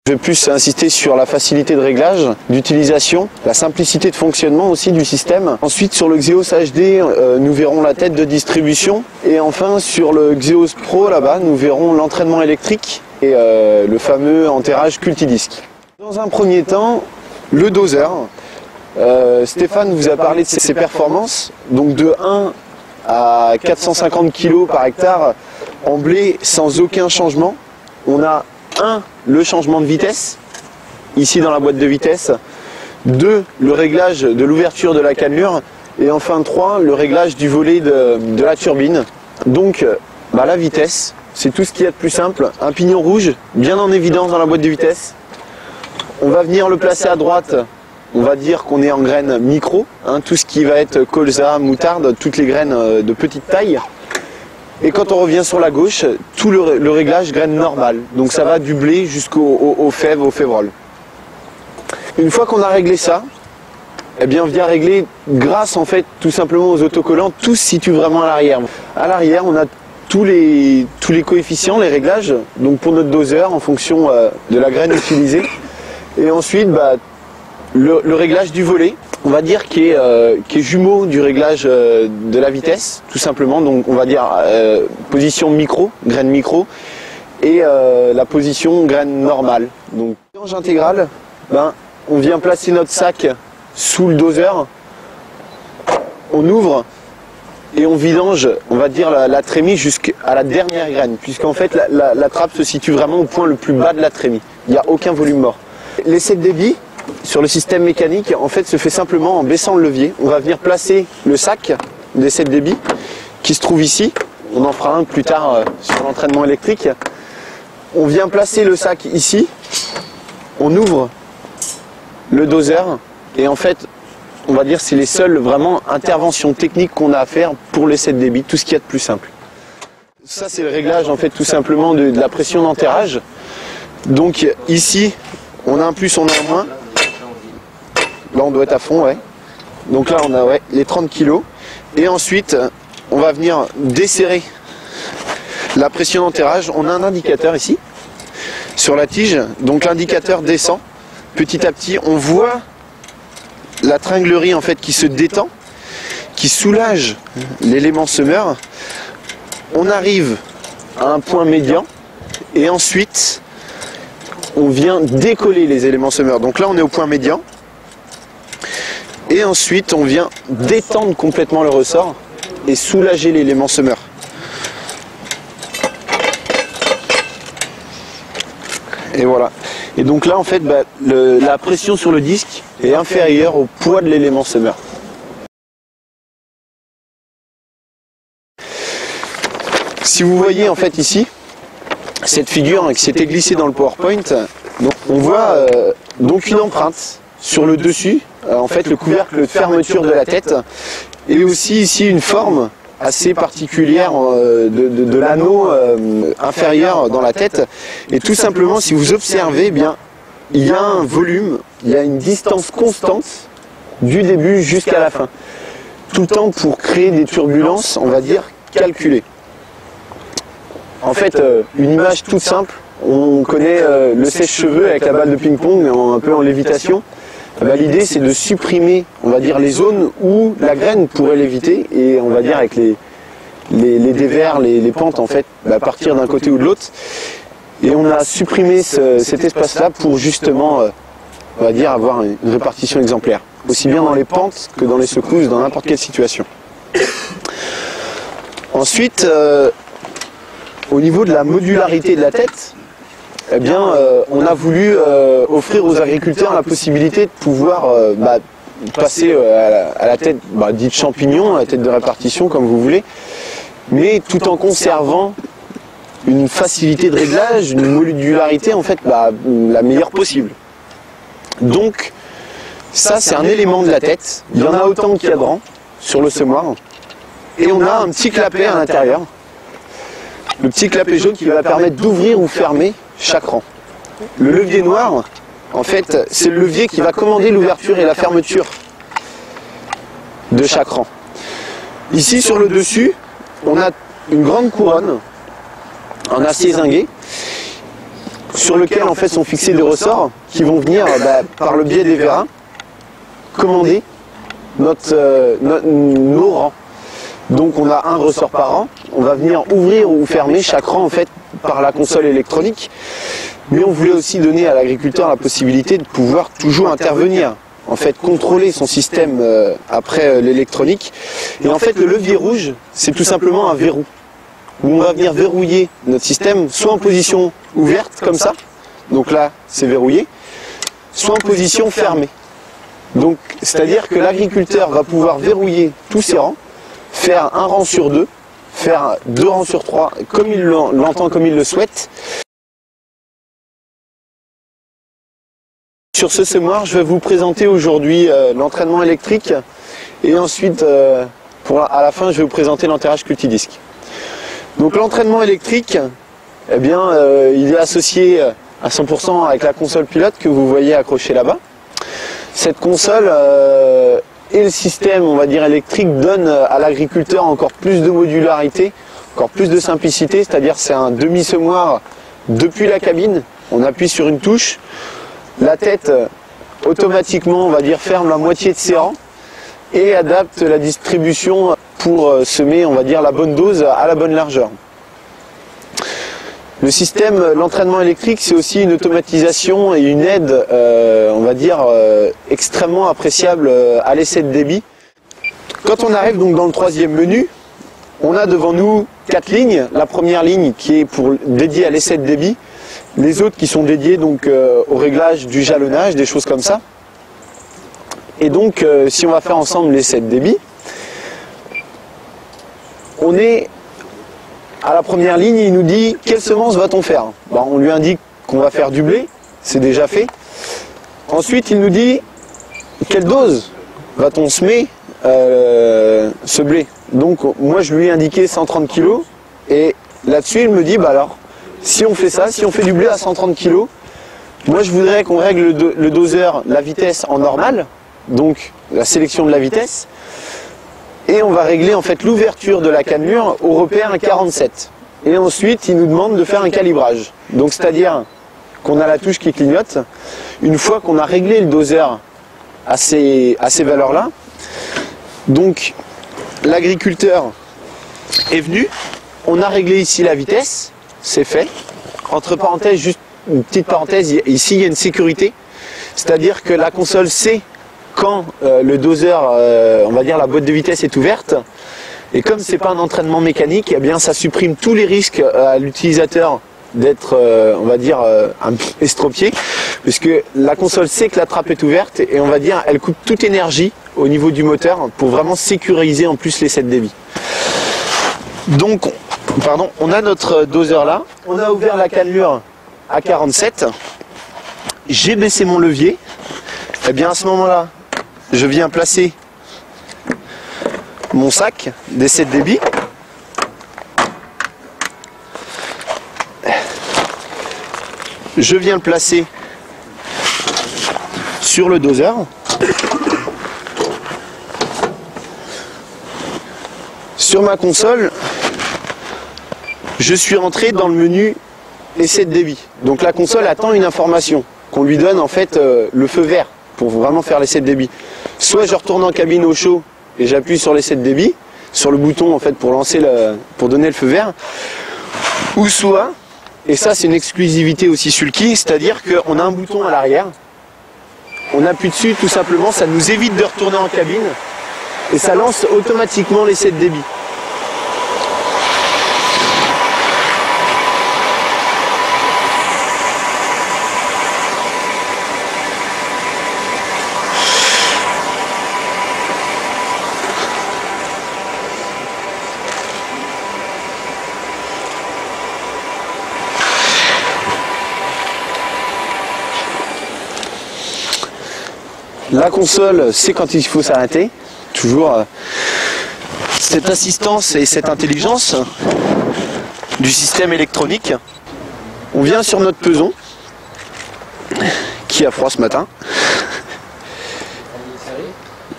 Je vais plus insister sur la facilité de réglage, d'utilisation, la simplicité de fonctionnement aussi du système. Ensuite sur le Xeos HD, nous verrons la tête de distribution. Et enfin sur le Xeos Pro là-bas, nous verrons l'entraînement électrique et le fameux enterrage Cultidisc. Dans un premier temps, le doseur. Stéphane vous a parlé de ses performances, donc de 1 à 450 kg par hectare en blé sans aucun changement. On a le changement de vitesse, ici dans la boîte de vitesse, 2, le réglage de l'ouverture de la cannelure, et enfin 3, le réglage du volet de la turbine. Donc la vitesse, c'est tout ce qu'il y a de plus simple, un pignon rouge bien en évidence dans la boîte de vitesse. On va venir le placer à droite, on va dire qu'on est en graines micro, tout ce qui va être colza, moutarde, toutes les graines de petite taille. Et quand on revient sur la gauche, tout le réglage graine normale. Donc ça va du blé jusqu'aux fèves, aux févroles. Une fois qu'on a réglé ça, eh bien on vient régler grâce en fait tout simplement aux autocollants, tout se situe vraiment à l'arrière. À l'arrière, on a tous les coefficients, les réglages, donc pour notre doseur en fonction de la graine utilisée. Et ensuite, le réglage du volet, on va dire qui est jumeau du réglage de la vitesse, tout simplement. Donc on va dire position micro, graine micro, et la position graine normale. Donc vidange intégrale, on vient placer notre sac sous le doseur, on ouvre et on vidange, on va dire la trémie jusqu'à la dernière graine, puisqu'en fait la trappe se situe vraiment au point le plus bas de la trémie. Il n'y a aucun volume mort. L'essai de débit sur le système mécanique en fait se fait simplement en baissant le levier. On va venir placer le sac d'essai de débit qui se trouve ici. On en fera un plus tard sur l'entraînement électrique. On vient placer le sac ici. On ouvre le doseur et en fait on va dire c'est les seules vraiment interventions techniques qu'on a à faire pour l'essai de débit, tout ce qu'il y a de plus simple. Ça c'est le réglage en fait tout simplement de la pression d'enterrage. Donc ici on a un plus, on a un moins. Là on doit être à fond, ouais. Donc là on a les 30 kg. Et ensuite on va venir desserrer la pression d'enterrage. On a un indicateur ici sur la tige. Donc l'indicateur descend petit à petit. On voit la tringlerie en fait qui se détend, qui soulage l'élément semeur. On arrive à un point médian et ensuite on vient décoller les éléments semeurs. Donc là on est au point médian. Et ensuite on vient détendre complètement le ressort et soulager l'élément semeur. Et voilà. Et donc là en fait la pression sur le disque est inférieure au poids de l'élément semeur. Si vous voyez en fait ici cette figure qui s'était glissée dans le PowerPoint, donc on voit donc une empreinte sur le dessus, en fait le couvercle de fermeture de la tête, et aussi ici une forme assez particulière de l'anneau inférieur dans la tête. Et tout simplement si vous observez, il y a un volume, il y a une distance constante du début jusqu'à la fin. Tout le temps pour créer des turbulences, on va dire, calculées. En fait, une image toute simple, on connaît le sèche-cheveux avec la balle de ping-pong, un peu en lévitation. L'idée c'est de supprimer, on va dire, les zones où la graine pourrait léviter, et on va dire avec les dévers, les pentes en fait, partir d'un côté ou de l'autre. Et on a supprimé cet espace-là pour justement, on va dire, avoir une répartition exemplaire, aussi bien dans les pentes que dans les secousses, dans n'importe quelle situation. Ensuite, au niveau de la modularité de la tête, eh bien, on a voulu offrir aux agriculteurs la possibilité de pouvoir passer à la tête dite champignon, à la tête de répartition comme vous voulez, mais tout en conservant une facilité de réglage, une modularité en fait la meilleure possible. Donc ça c'est un élément de la tête, il y en a autant qu'il y a de rangs sur le semoir, et on a un petit clapet à l'intérieur. Le petit clapet jaune qui va permettre d'ouvrir ou fermer chaque rang. Le levier noir, en fait, c'est le levier qui va commander l'ouverture et la fermeture de chaque rang. Ici, sur le dessus, on a une grande couronne en acier zingué sur lequel en fait sont fixés des ressorts qui vont venir par le biais des vérins commander nos rangs. Donc on a un ressort par rang, on va venir ouvrir ou fermer chaque rang en fait par la console électronique, mais on voulait aussi donner à l'agriculteur la possibilité de pouvoir toujours intervenir, en fait contrôler son système après l'électronique. Et en fait le levier rouge, c'est tout simplement un verrou, où on va venir verrouiller notre système, soit en position ouverte comme ça, donc là c'est verrouillé, soit en position fermée. Donc c'est-à-dire que l'agriculteur va pouvoir verrouiller tous ses rangs, faire un rang sur deux, faire 2 rangs sur 3, comme il l'entend, comme il le souhaite. Sur ce semoir, je vais vous présenter aujourd'hui l'entraînement électrique et ensuite, à la fin, je vais vous présenter l'enterrage cultidisc. Donc l'entraînement électrique, eh bien, il est associé à 100% avec la console pilote que vous voyez accrochée là-bas. Cette console et le système, on va dire, électrique donne à l'agriculteur encore plus de modularité, encore plus de simplicité, c'est-à-dire c'est un demi-semoir depuis la cabine, on appuie sur une touche, la tête automatiquement, on va dire, ferme la moitié de ses rangs et adapte la distribution pour semer, on va dire, la bonne dose à la bonne largeur. Le système, l'entraînement électrique, c'est aussi une automatisation et une aide, on va dire, extrêmement appréciable à l'essai de débit. Quand on arrive donc dans le 3e menu, on a devant nous 4 lignes. La première ligne qui est dédiée à l'essai de débit, les autres qui sont dédiées donc au réglage du jalonnage, des choses comme ça. Et donc, si on va faire ensemble l'essai de débit, on est à la première ligne, il nous dit quelle semence va-t-on faire. On lui indique qu'on va faire du blé, c'est déjà fait. Ensuite, il nous dit quelle dose va-t-on semer ce blé. Donc moi je lui ai indiqué 130 kg et là-dessus il me dit alors si on fait ça, si on fait du blé à 130 kg, moi je voudrais qu'on règle le doseur, la vitesse en normal, donc la sélection de la vitesse. Et on va régler en fait l'ouverture de la cannelure au repère 47. Et ensuite, il nous demande de faire un calibrage. Donc c'est-à-dire qu'on a la touche qui clignote. Une fois qu'on a réglé le doseur à ces valeurs-là, donc l'agriculteur est venu, on a réglé ici la vitesse, c'est fait. Entre parenthèses, juste une petite parenthèse, ici il y a une sécurité. C'est-à-dire que la console sait quand le doseur, on va dire la boîte de vitesse est ouverte, et comme c'est pas un entraînement mécanique, eh bien ça supprime tous les risques à l'utilisateur d'être, on va dire, un estropié, puisque la console sait que la trappe est ouverte et on va dire elle coupe toute énergie au niveau du moteur pour vraiment sécuriser en plus l'essai de débit. Donc, on a notre doseur là, on a ouvert la cannelure à 47, j'ai baissé mon levier, et bien à ce moment-là, je viens placer mon sac d'essai de débit. Je viens le placer sur le doseur. Sur ma console, je suis rentré dans le menu essai de débit. Donc la console attend une information, qu'on lui donne en fait le feu vert pour vraiment faire l'essai de débit. Soit je retourne en cabine au chaud et j'appuie sur l'essai de débit, sur le bouton en fait pour donner le feu vert, ou soit, et ça c'est une exclusivité aussi Sulky, c'est-à-dire qu'on a un bouton à l'arrière, on appuie dessus tout simplement, ça nous évite de retourner en cabine et ça lance automatiquement l'essai de débit. La console sait quand il faut s'arrêter, toujours cette assistance et cette intelligence du système électronique. On vient sur notre peson, qui a froid ce matin,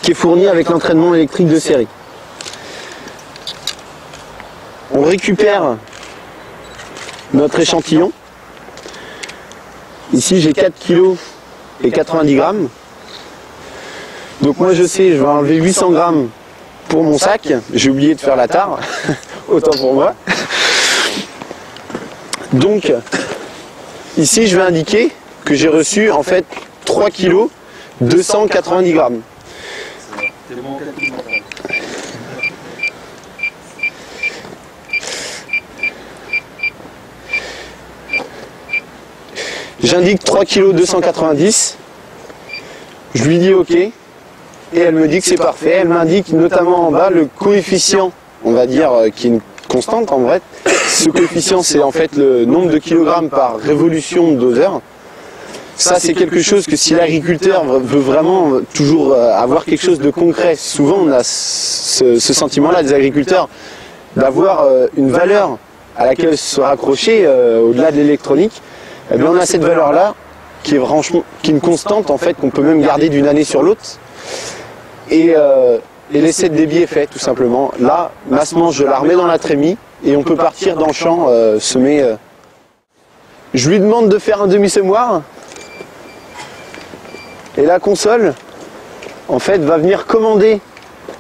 qui est fourni avec l'entraînement électrique de série. On récupère notre échantillon Ici j'ai 4 kg et 90 grammes. Donc moi je sais, je vais enlever 800 grammes pour mon sac. J'ai oublié de faire la tare, autant pour moi. Donc ici je vais indiquer que j'ai reçu en fait 3 kg 290 grammes. J'indique 3 kg 290, je lui dis OK, et elle me dit que c'est parfait. Elle m'indique notamment en bas le coefficient, on va dire, qui est une constante en vrai. Ce coefficient, c'est en fait le nombre de kilogrammes par révolution de doseur. Ça, c'est quelque chose que si l'agriculteur veut vraiment toujours avoir quelque chose de concret, souvent on a ce sentiment-là des agriculteurs, d'avoir une valeur à laquelle se raccrocher au-delà de l'électronique. Eh bien, on a cette valeur-là qui est une constante en fait qu'on peut même garder d'une année sur l'autre. Et l'essai de débit est fait tout simplement. Là, ma semence, je la remets dans la trémie et on peut partir dans le champ semer. Je lui demande de faire un demi-semoir et la console en fait va venir commander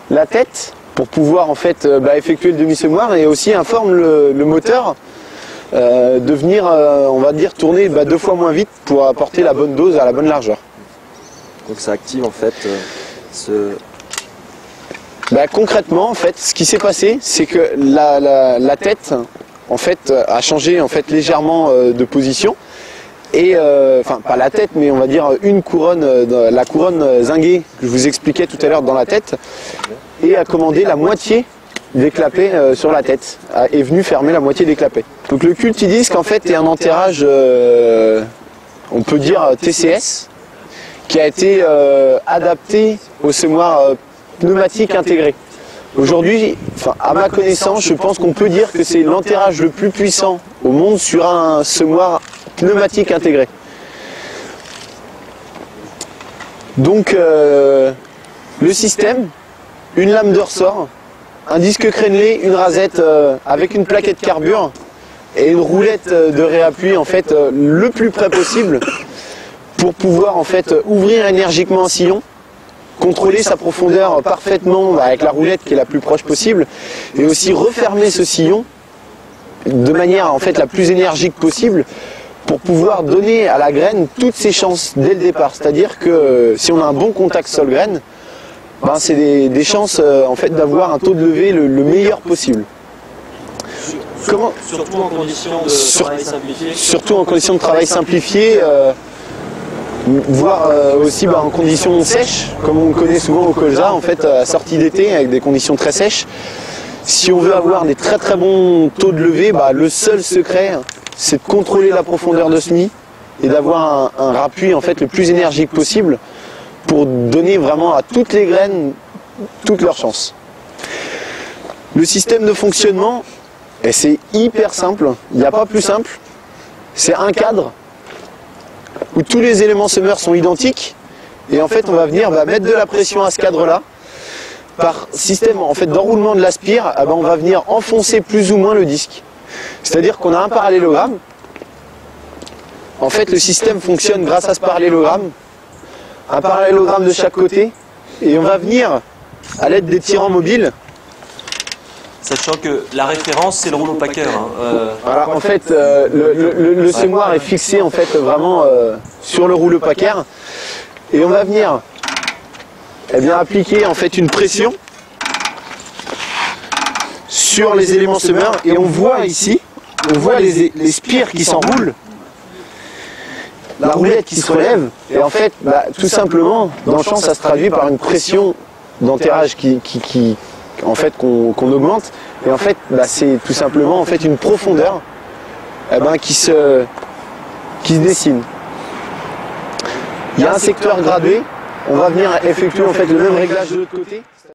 la tête pour pouvoir en fait effectuer le demi-semoir, et aussi informe le moteur de venir, on va dire, tourner 2 fois moins vite pour apporter la bonne dose à la bonne largeur. Donc ça active en fait concrètement, en fait, ce qui s'est passé, c'est que la tête en fait a changé en fait légèrement de position, et enfin pas la tête, mais on va dire une couronne, la couronne zinguée que je vous expliquais tout à l'heure dans la tête, et a commandé la moitié des clapets sur la tête, est venu fermer la moitié des clapets. Donc le Cultidisc en fait est un enterrage, on peut dire TCS, qui a été adapté au semoir pneumatique intégré. Aujourd'hui, à ma connaissance, je pense qu'on peut dire que c'est l'enterrage le plus puissant au monde sur un semoir pneumatique intégré. Donc le système, une lame de ressort, un disque crénelé, une rasette avec une plaquette carbure et une roulette de réappui en fait le plus près possible pour pouvoir en fait ouvrir énergiquement un sillon, contrôler sa profondeur parfaitement avec la roulette qui est la plus proche possible, et aussi refermer ce sillon de manière en fait la plus énergique possible pour pouvoir donner à la graine toutes ses chances dès le départ. C'est-à-dire que si on a un bon contact sol-graine, c'est des chances en fait d'avoir un taux de levée le meilleur possible. Surtout en conditions de travail simplifié. Surtout en conditions de travail simplifié, voire aussi en conditions sèches, comme on le connaît souvent au colza, en fait, à sortie d'été, avec des conditions très sèches. Si on veut avoir des très très bons taux de levée, le seul secret, c'est de contrôler la profondeur de semis et d'avoir un rappui en fait le plus énergique possible pour donner vraiment à toutes les graines toutes leurs chances. Le système de fonctionnement, c'est hyper simple, il n'y a pas plus simple. C'est un cadre où tous les éléments semeurs sont identiques, et en fait on va venir mettre de la pression à ce cadre-là. Par système en fait d'enroulement de l'aspire, on va venir enfoncer plus ou moins le disque. C'est-à-dire qu'on a un parallélogramme. En fait le système fonctionne grâce à ce parallélogramme. Un parallélogramme de chaque côté, et on va venir à l'aide des tirants mobiles. Sachant que la référence c'est le rouleau packer. Voilà, en fait le semoir est fixé en fait vraiment sur le rouleau packer, et on va venir appliquer en fait une pression sur les éléments semeurs, et on voit ici, on voit les spires qui s'enroulent, la roulette qui se relève, et en fait tout simplement dans le champ ça se traduit par une pression d'enterrage en fait qu'on augmente, et en fait c'est tout simplement en fait une profondeur qui se dessine. Il y a un secteur gradué, on va venir effectuer en fait le même réglage de l'autre côté.